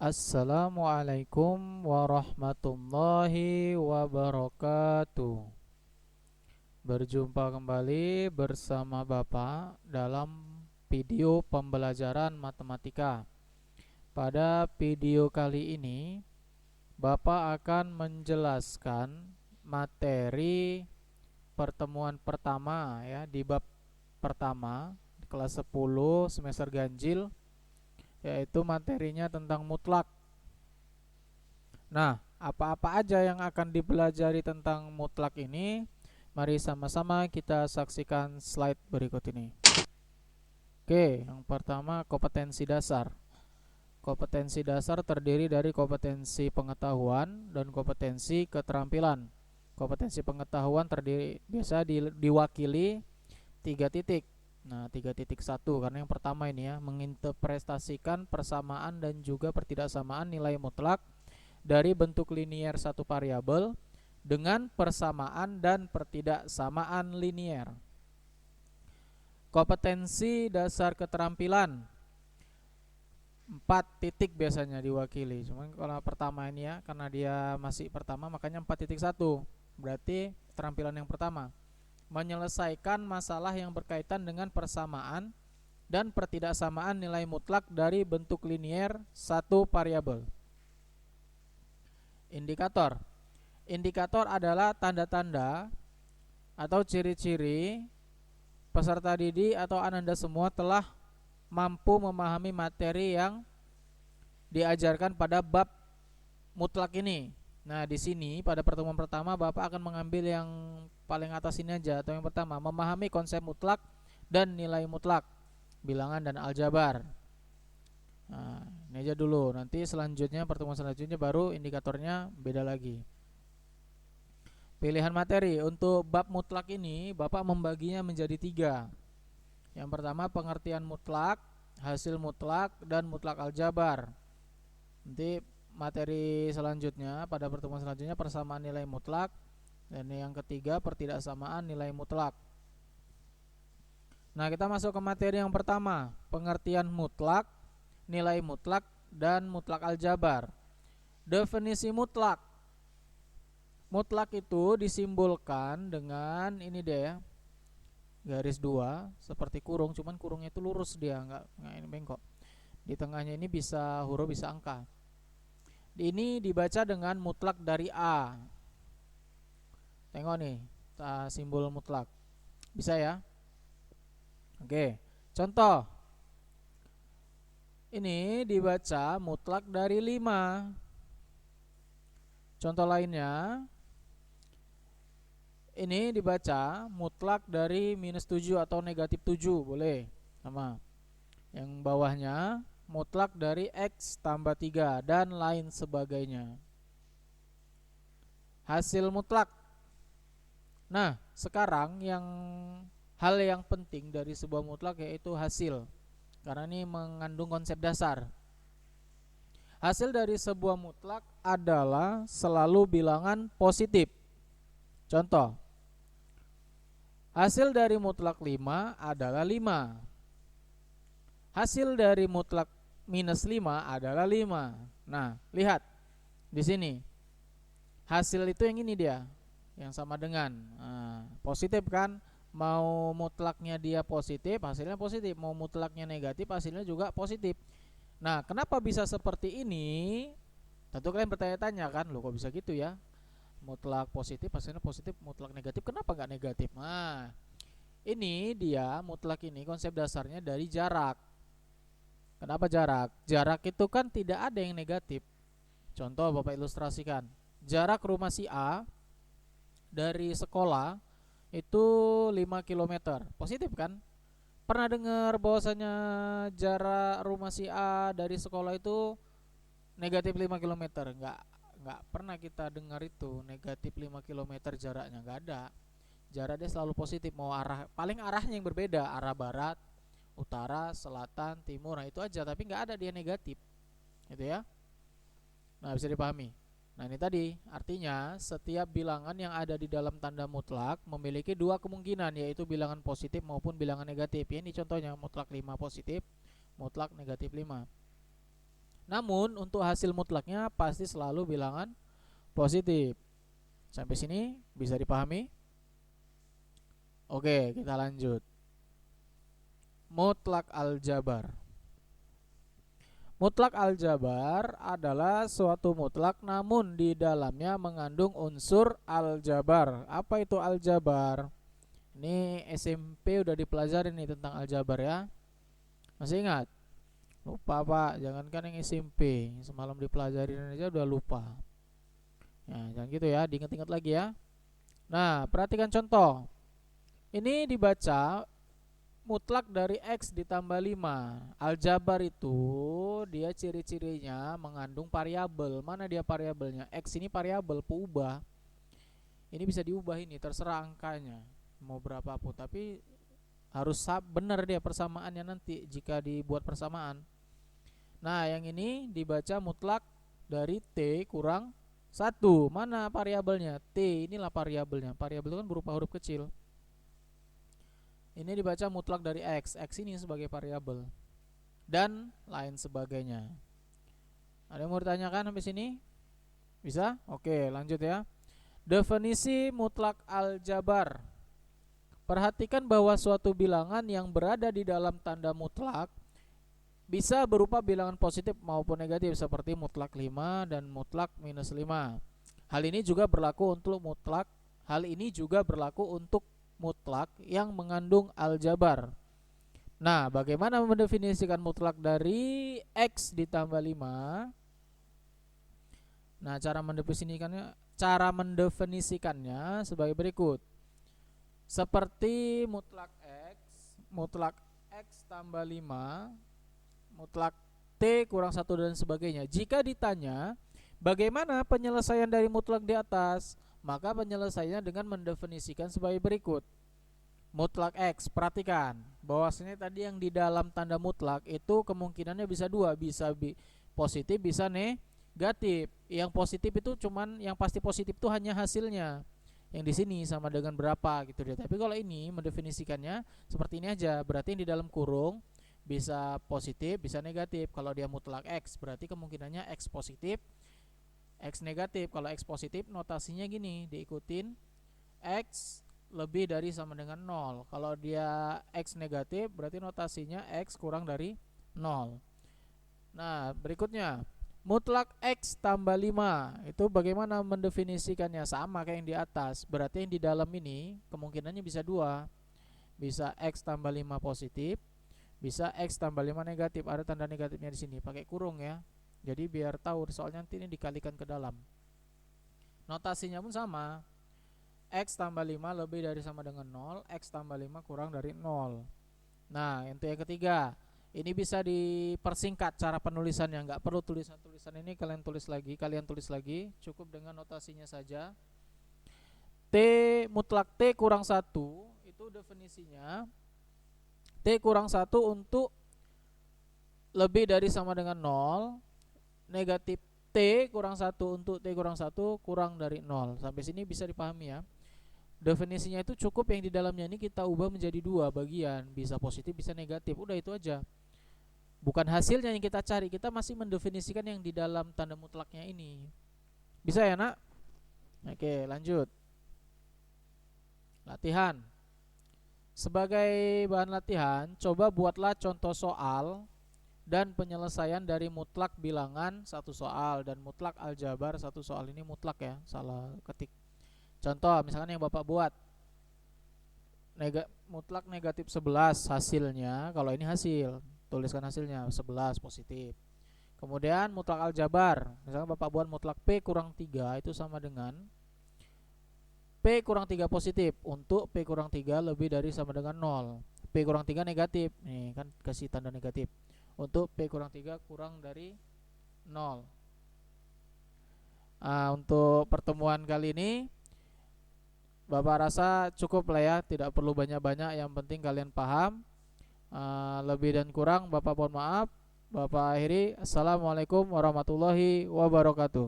Assalamualaikum warahmatullahi wabarakatuh. Berjumpa kembali bersama Bapak dalam video pembelajaran matematika. Pada video kali ini, Bapak akan menjelaskan materi pertemuan pertama ya di bab pertama di kelas 10 semester ganjil, yaitu materinya tentang mutlak. Nah, apa-apa aja yang akan dipelajari tentang mutlak ini? Mari sama-sama kita saksikan slide berikut ini. Oke, yang pertama kompetensi dasar. Kompetensi dasar terdiri dari kompetensi pengetahuan dan kompetensi keterampilan. Kompetensi pengetahuan diwakili 3 titik. Nah, 3.1 karena yang pertama ini ya, menginterpretasikan persamaan dan juga pertidaksamaan nilai mutlak dari bentuk linier satu variabel dengan persamaan dan pertidaksamaan linier. Kompetensi dasar keterampilan 4 titik biasanya diwakili. Cuman kalau pertama ini ya, karena dia masih pertama makanya 4.1. Berarti keterampilan yang pertama, menyelesaikan masalah yang berkaitan dengan persamaan dan pertidaksamaan nilai mutlak dari bentuk linier satu variabel. Indikator. Indikator adalah tanda-tanda atau ciri-ciri peserta didik atau Ananda semua telah mampu memahami materi yang diajarkan pada bab mutlak ini. Nah, di sini pada pertemuan pertama Bapak akan mengambil yang paling atas ini aja, atau yang pertama, memahami konsep mutlak dan nilai mutlak, bilangan dan aljabar. Nah, ini aja dulu. Nanti selanjutnya, pertemuan selanjutnya baru indikatornya beda lagi. Pilihan materi untuk bab mutlak ini Bapak membaginya menjadi 3. Yang pertama, pengertian mutlak, hasil mutlak, dan mutlak aljabar. Nanti materi selanjutnya pada pertemuan selanjutnya persamaan nilai mutlak, dan yang ketiga pertidaksamaan nilai mutlak. Nah, kita masuk ke materi yang pertama, pengertian mutlak, nilai mutlak, dan mutlak aljabar. Definisi mutlak. Mutlak itu disimbolkan dengan ini deh ya, garis 2 seperti kurung, cuman kurungnya itu lurus, dia nggak ini bengkok. Di tengahnya ini bisa huruf bisa angka. Ini dibaca dengan mutlak dari A. Tengok nih, simbol mutlak. Bisa ya? Oke, contoh. Ini dibaca mutlak dari 5. Contoh lainnya, ini dibaca mutlak dari -7 atau -7, boleh. Sama. Yang bawahnya mutlak dari X tambah 3 dan lain sebagainya. Hasil mutlak. Nah, sekarang hal yang penting dari sebuah mutlak yaitu hasil, karena ini mengandung konsep dasar. Hasil dari sebuah mutlak adalah selalu bilangan positif. Contoh, hasil dari mutlak 5 adalah 5. Hasil dari mutlak -5 adalah 5. Nah, lihat di sini. Hasil itu yang ini dia, yang sama dengan positif kan. Mau mutlaknya dia positif, hasilnya positif. Mau mutlaknya negatif, hasilnya juga positif. Nah, kenapa bisa seperti ini? Tentu kalian bertanya-tanya kan, loh kok bisa gitu ya? Mutlak positif, hasilnya positif, mutlak negatif, kenapa nggak negatif? Nah, ini dia mutlak ini konsep dasarnya dari jarak. Kenapa jarak? Jarak itu kan tidak ada yang negatif. Contoh Bapak ilustrasikan. Jarak rumah si A dari sekolah itu 5 km. Positif kan? Pernah dengar bahwasanya jarak rumah si A dari sekolah itu negatif 5 km? Enggak pernah kita dengar itu negatif 5 km jaraknya, enggak ada. Jarak dia selalu positif, mau paling arahnya yang berbeda, arah barat, utara, selatan, timur, nah itu aja, tapi enggak ada dia negatif. Gitu ya. Nah, bisa dipahami. Nah, ini tadi artinya setiap bilangan yang ada di dalam tanda mutlak memiliki 2 kemungkinan, yaitu bilangan positif maupun bilangan negatif. Ini contohnya mutlak 5 positif, mutlak negatif 5. Namun untuk hasil mutlaknya pasti selalu bilangan positif. Sampai sini bisa dipahami? Oke, kita lanjut. Mutlak aljabar. Mutlak aljabar adalah suatu mutlak namun di dalamnya mengandung unsur aljabar. Apa itu aljabar? Ini SMP udah dipelajari nih tentang aljabar ya. Masih ingat? Lupa Pak, jangankan yang SMP, semalam dipelajarin aja udah lupa. Ya, jangan gitu ya, diingat-ingat lagi ya. Nah, perhatikan contoh. Ini dibaca mutlak dari X ditambah 5. Aljabar itu dia ciri-cirinya mengandung variabel. Mana dia variabelnya? X ini variabel peubah. Ini bisa diubah, ini terserah angkanya mau berapapun, tapi harus benar dia persamaannya nanti jika dibuat persamaan. Nah, yang ini dibaca mutlak dari T kurang 1. Mana variabelnya? T inilah variabelnya. Variabel itu kan berupa huruf kecil. Ini dibaca mutlak dari X. X ini sebagai variabel. Dan lain sebagainya. Ada yang mau ditanyakan sampai sini? Bisa? Oke, lanjut ya. Definisi mutlak aljabar. Perhatikan bahwa suatu bilangan yang berada di dalam tanda mutlak bisa berupa bilangan positif maupun negatif seperti mutlak 5 dan mutlak minus 5. Hal ini juga berlaku untuk mutlak yang mengandung aljabar. Nah, bagaimana mendefinisikan mutlak dari X ditambah 5? Nah, cara mendefinisikannya sebagai berikut. Seperti mutlak X tambah 5, mutlak T kurang 1 dan sebagainya. Jika ditanya bagaimana penyelesaian dari mutlak di atas, maka penyelesaiannya dengan mendefinisikan sebagai berikut. Mutlak X, perhatikan bahwasanya tadi yang di dalam tanda mutlak itu kemungkinannya bisa dua, bisa positif, bisa negatif. Yang positif itu cuman, yang pasti positif itu hanya hasilnya. Yang di sini sama dengan berapa gitu dia. Tapi kalau ini mendefinisikannya seperti ini aja, berarti yang di dalam kurung bisa positif, bisa negatif. Kalau dia mutlak X, berarti kemungkinannya X positif, X negatif. Kalau X positif notasinya gini, diikutin X lebih dari sama dengan 0. Kalau dia X negatif, berarti notasinya X kurang dari 0. Nah, berikutnya mutlak X tambah 5. Itu bagaimana mendefinisikannya? Sama kayak yang di atas. Berarti yang di dalam ini kemungkinannya bisa dua, bisa X tambah 5 positif, bisa X tambah 5 negatif. Ada tanda negatifnya di sini, pakai kurung ya. Jadi biar tahu, soalnya nanti ini dikalikan ke dalam. Notasinya pun sama. X tambah 5 lebih dari sama dengan 0, X tambah 5 kurang dari 0. Nah, untuk yang ketiga, ini bisa dipersingkat cara penulisannya. Nggak perlu tulisan-tulisan ini kalian tulis lagi, cukup dengan notasinya saja. T mutlak T kurang 1 itu definisinya T kurang 1 untuk lebih dari sama dengan 0, negatif T kurang 1 untuk T kurang 1 kurang dari 0. Sampai sini bisa dipahami ya. Definisinya itu cukup yang di dalamnya ini kita ubah menjadi dua bagian, bisa positif bisa negatif. Udah itu aja. Bukan hasilnya yang kita cari, kita masih mendefinisikan yang di dalam tanda mutlaknya ini. Bisa ya nak? Oke, lanjut. Latihan. Sebagai bahan latihan, coba buatlah contoh soal dan penyelesaian dari mutlak bilangan satu soal dan mutlak aljabar satu soal. Ini mutlak ya, salah ketik. Contoh misalkan yang Bapak buat, mutlak negatif 11 hasilnya. Kalau ini hasil, tuliskan hasilnya 11 positif. Kemudian mutlak aljabar, misalkan Bapak buat mutlak P kurang 3 itu sama dengan P kurang 3 positif untuk P kurang 3 lebih dari sama dengan 0. P kurang 3 negatif, nih kan kasih tanda negatif, untuk P kurang 3 kurang dari 0. Untuk pertemuan kali ini Bapak rasa cukup lah ya, tidak perlu banyak-banyak, yang penting kalian paham. Lebih dan kurang Bapak mohon maaf. Bapak akhiri, assalamualaikum warahmatullahi wabarakatuh.